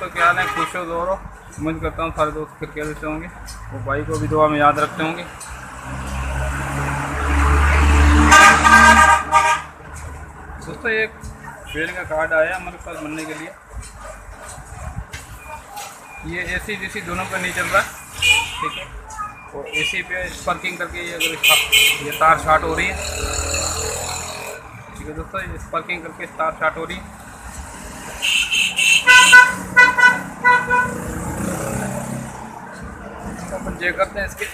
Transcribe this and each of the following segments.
दोस्तों क्या हाल है, खुश हो दोनों। उम्मीद करता हूँ सारे दोस्त फिर कैसे होंगे, वो भाई को भी दुआ में याद रखते होंगे। दोस्तों एक पेन का कार्ड आया हमारे पास बनने के लिए। ये एसी डीसी दोनों पे नहीं चल रहा है, ठीक है। और एसी पे स्पार्किंग करके ये अगर ये तार शॉर्ट हो रही है, ठीक है दोस्तों। ये स्पार्किंग करके तार शॉर्ट हो रही है। अपन चेक करते हैं इसके।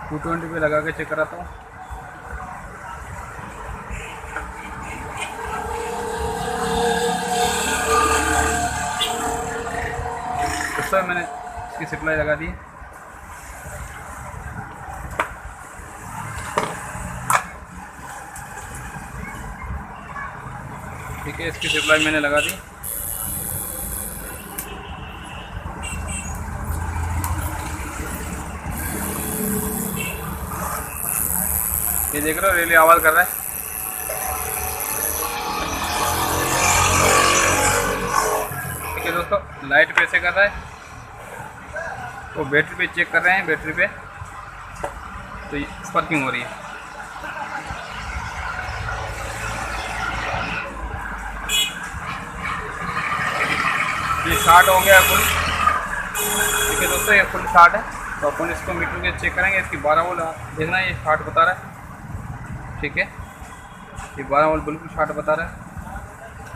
टू 220 पे लगा के चेक कराता हूँ। दोस्तों मैंने इसकी सप्लाई लगा दी। ठीक है, इसकी सप्लाई मैंने लगा दी। ये देख रहे हो रेली आवाज़ कर रहा है। ठीक है दोस्तों, लाइट पे से कर रहा है। वो बैटरी पे चेक कर रहे हैं, बैटरी पे तो स्पार्किंग हो रही है। ये शॉर्ट हो गया फुल। ठीक है दोस्तों, ये फुल शॉर्ट है। तो अपन इसको मीटर के चेक करेंगे। इसकी 12 वोल्ट देखना है, ये शॉर्ट बता रहा है। ठीक है, ये 12 वोल्ट बिल्कुल शॉर्ट बता रहा है।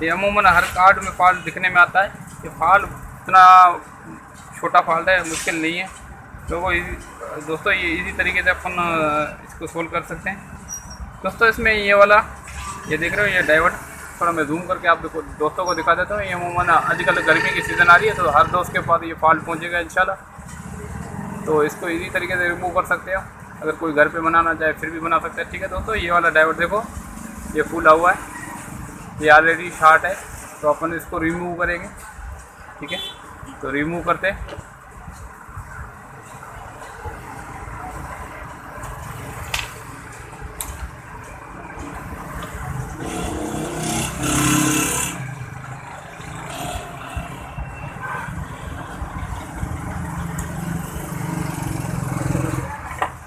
ये अमूमन हर कार्ड में फॉल्ट दिखने में आता है। ये फॉल्ट इतना छोटा फॉल्ट है, मुश्किल नहीं है। तो दोस्तों ये इजी तरीके से अपन इसको सोल्व कर सकते हैं। दोस्तों इसमें ये वाला, ये देख रहे हो ये डायोड, थोड़ा मैं जूम करके आप दोस्तों को दिखा देता हूँ। ये अमूमन आजकल गर्मी की सीज़न आ रही है, तो हर दोस्त के पास ये फॉल्ट पहुँचेगा इंशाल्लाह। तो इसको इजी तरीके से रिमूव कर सकते हो। अगर कोई घर पे बनाना चाहे फिर भी बना सकते हैं। ठीक है दोस्तों, ये वाला डायोड देखो, ये फूला हुआ है, ये ऑलरेडी शॉर्ट है। तो अपन इसको रिमूव करेंगे। ठीक है, तो रिमूव करते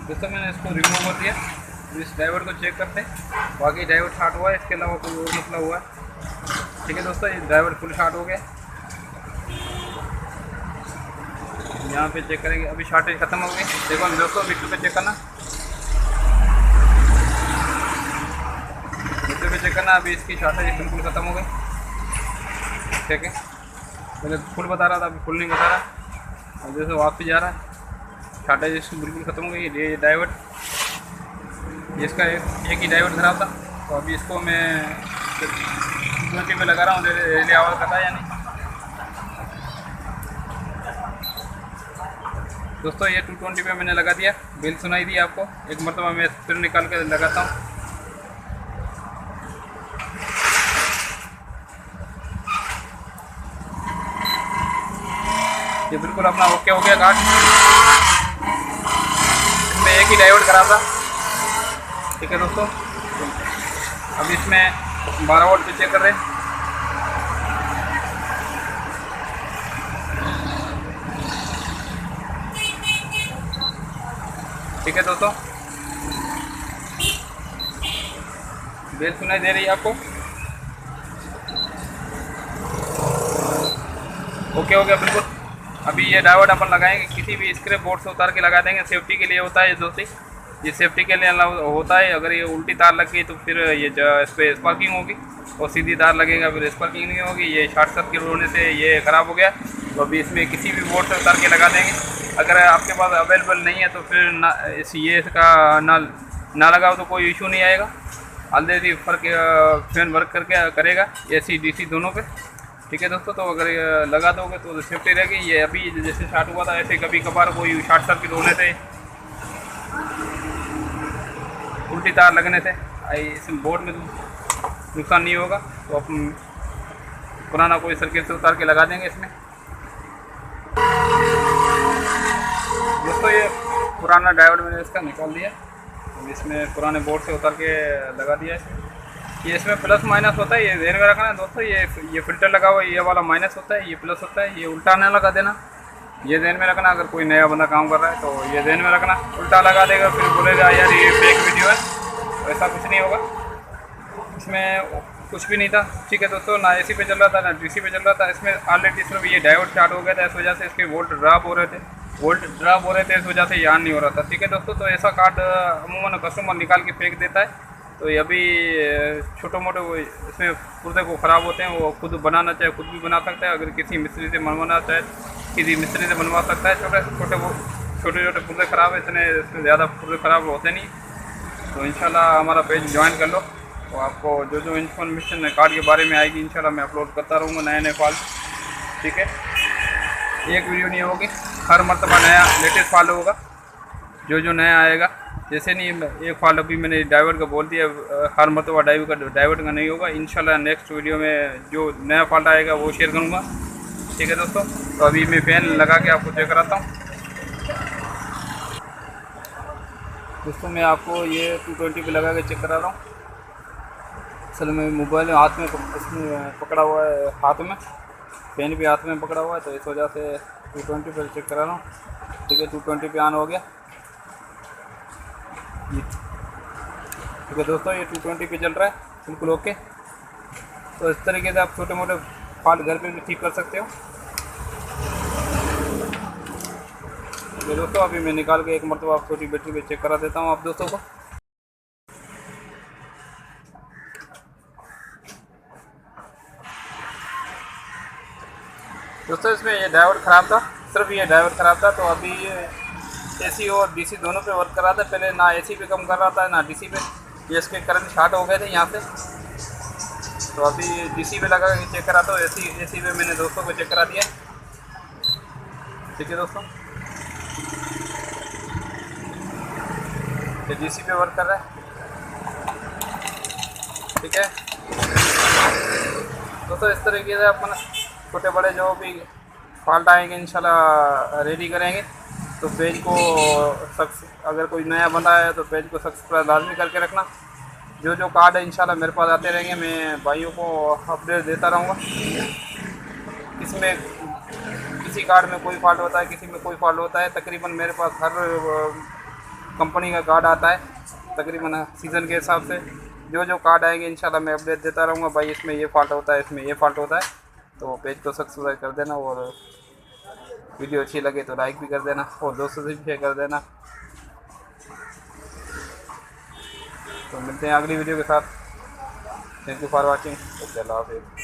दोस्तों। मैंने इसको रिमूव कर दिया। इस डायोड को चेक करते हैं। बाकी डायोड शॉर्ट हुआ है, इसके अलावा कोई और मसला हुआ है। ठीक है दोस्तों, ये डायोड फुल शॉर्ट हो गया। यहाँ पे चेक करेंगे, अभी शॉर्टेज खत्म हो गई। देखो दोस्तों, मीटर पे चेक करना, मीटर पे चेक करना। अभी इसकी शॉर्टेज बिल्कुल खत्म हो गई। ठीक है, पहले फुल बता रहा था, अभी फुल नहीं बता रहा। अब जैसे वापस जा रहा है, शॉर्टेज इसकी बिल्कुल ख़त्म हो गई। ये डायोड, इसका एक ही डायोड खराब था। तो अभी इसको मैं 20 में लगा रहा हूँ, रेली आवाज़ करता है या नहीं। दोस्तों ये 220 पे मैंने लगा दिया। बिल सुनाई दी आपको। एक मरतबा मैं फिर निकाल कर लगाता हूँ। ये बिल्कुल अपना ओके हो गया कार्ड। इसमें एक ही डायोड खराब था। ठीक है दोस्तों, अब इसमें 12 वोल्ट पे चेक कर रहे हैं। ठीक है दोस्तों, बेल सुनाई दे रही है आपको। ओके हो गया बिल्कुल। अभी ये डायोड अपन लगाएंगे, किसी भी स्क्रैप बोर्ड से उतार के लगा देंगे। सेफ्टी के लिए होता है दोस्तों, ये सेफ्टी के लिए होता है। अगर ये उल्टी तार लग गई तो फिर ये इस पर स्पार्किंग होगी, और सीधी तार लगेगा फिर स्पार्किंग नहीं होगी। ये शॉर्ट सर्किट होने से ये ख़राब हो गया। तो अभी इसमें किसी भी बोर्ड से उतार के लगा देंगे। अगर आपके पास अवेलेबल नहीं है तो फिर ये इसका ना लगाओ तो कोई इशू नहीं आएगा। ऑलरेडी फैन वर्क करके करेगा AC DC दोनों पे। ठीक है दोस्तों, तो अगर लगा दोगे तो सेफ्टी रहेगी। ये अभी जैसे शॉर्ट हुआ था, ऐसे कभी कभार कोई शॉर्ट सर्किट होने से, उल्टी तार लगने से इस बोर्ड में नुकसान नहीं होगा। तो अपन पुराना कोई सर्किट से उतार के लगा देंगे इसमें। दोस्तों ये पुराना डायोड मैंने इसका निकाल दिया। इसमें पुराने बोर्ड से उतार के लगा दिया है। ये इसमें प्लस माइनस होता है, ये ध्यान में रखना है दोस्तों। ये फिल्टर लगा हुआ है, ये वाला माइनस होता है, ये प्लस होता है। ये उल्टा ना लगा देना, ये ध्यान में रखना। अगर कोई नया बंदा काम कर रहा है तो ये ध्यान में रखना। उल्टा लगा देगा फिर बोलेगा यार ये फेक वीडियो है, तो ऐसा कुछ नहीं होगा। इसमें कुछ भी नहीं था, ठीक है दोस्तों। ना एसी पे चल रहा था ना डीसी पे चल रहा था। इसमें ऑलरेडी इसमें ये डायोड स्टार्ट हो गया था, इस वजह से इसके वोल्ट ड्रॉप हो रहे थे, इस वजह से ये ऑन नहीं हो रहा था, ठीक है दोस्तों। तो ऐसा कार्ड अमूमन कस्टमर निकाल के फेंक देता है। तो ये अभी छोटे मोटे इसमें पुर्जे को ख़राब होते हैं, वो खुद बनाना चाहे खुद भी बना सकता है। अगर किसी मिस्त्री से बनवाना चाहे किसी मिस्त्री से बनवा सकता है। छोटे छोटे पुर्जे ख़राब है, इसमें ज़्यादा पुर्जे ख़राब होते नहीं। तो इंशाल्लाह हमारा पेज ज्वाइन कर लो, तो आपको जो जो इन्फॉर्मेशन कार्ड के बारे में आएगी इंशाल्लाह मैं अपलोड करता रहूँगा नए नए फॉल्ट, ठीक है। एक वीडियो नहीं होगी, हर मरतबा नया लेटेस्ट फॉल्ट होगा जो जो नया आएगा। जैसे नहीं एक फॉल्ट अभी मैंने डाइवर्ट का बोल दिया, हर मरतबा डाइवर्ट का नहीं होगा। इंशाल्लाह नेक्स्ट वीडियो में जो नया फॉल्ट आएगा वो शेयर करूँगा, ठीक है दोस्तों। तो अभी मैं फैन लगा के आपको चेक कराता हूँ दोस्तों। मैं आपको ये 220 पे लगा के चेक करा रहा हूँ। असल में मोबाइल हाथ में इसमें पकड़ा हुआ है, हाथ में पेन भी हाथ में पकड़ा हुआ है, तो इस वजह से 220 पे चेक करा रहा हूँ, ठीक है। 220 पे ऑन हो गया, ठीक है दोस्तों। ये 220 पे चल रहा है बिल्कुल ओके। तो इस तरीके से आप छोटे मोटे फॉल्ट घर पे भी ठीक कर सकते हो, तो दोस्तों अभी मैं निकाल के एक मरतबा आप छोटी बैटरी पे चेक करा देता हूँ आप दोस्तों को। दोस्तों इसमें ये ड्राइवर ख़राब था, सिर्फ ये ड्राइवर ख़राब था। तो अभी एसी और डीसी दोनों पे वर्क कर रहा था। पहले ना एसी पे कम कर रहा था ना डीसी पे, ये इसके करंट शॉर्ट हो गए थे यहाँ से। तो अभी डीसी पे लगा के चेक करा, तो एसी पे मैंने दोस्तों को चेक करा दिया, ठीक है दोस्तों। ये डीसी पे वर्क कर रहा है, ठीक है दोस्तों। इस तरीके से अपन छोटे बड़े जो भी फॉल्ट आएंगे इंशाल्लाह रेडी करेंगे। तो पेज को अगर कोई नया बंदा है तो पेज को सब्सक्राइब लाजमी करके रखना। जो जो कार्ड है इंशाल्लाह मेरे पास आते रहेंगे, मैं भाइयों को अपडेट देता रहूँगा। किसी कार्ड में कोई फॉल्ट होता है, किसी में कोई फॉल्ट होता है। तकरीबन मेरे पास हर कंपनी का कार्ड आता है, तकरीबन सीज़न के हिसाब से जो जो कार्ड आएंगे इंशाल्लाह मैं अपडेट देता रहूँगा। भाई इसमें ये फॉल्ट होता है, इसमें ये फॉल्ट होता है। तो पेज को सब्सक्राइब कर देना, और वीडियो अच्छी लगे तो लाइक भी कर देना, और दोस्तों से भी शेयर कर देना। तो मिलते हैं अगली वीडियो के साथ। Thank you for watching. अल्लाह हाफ़िज़।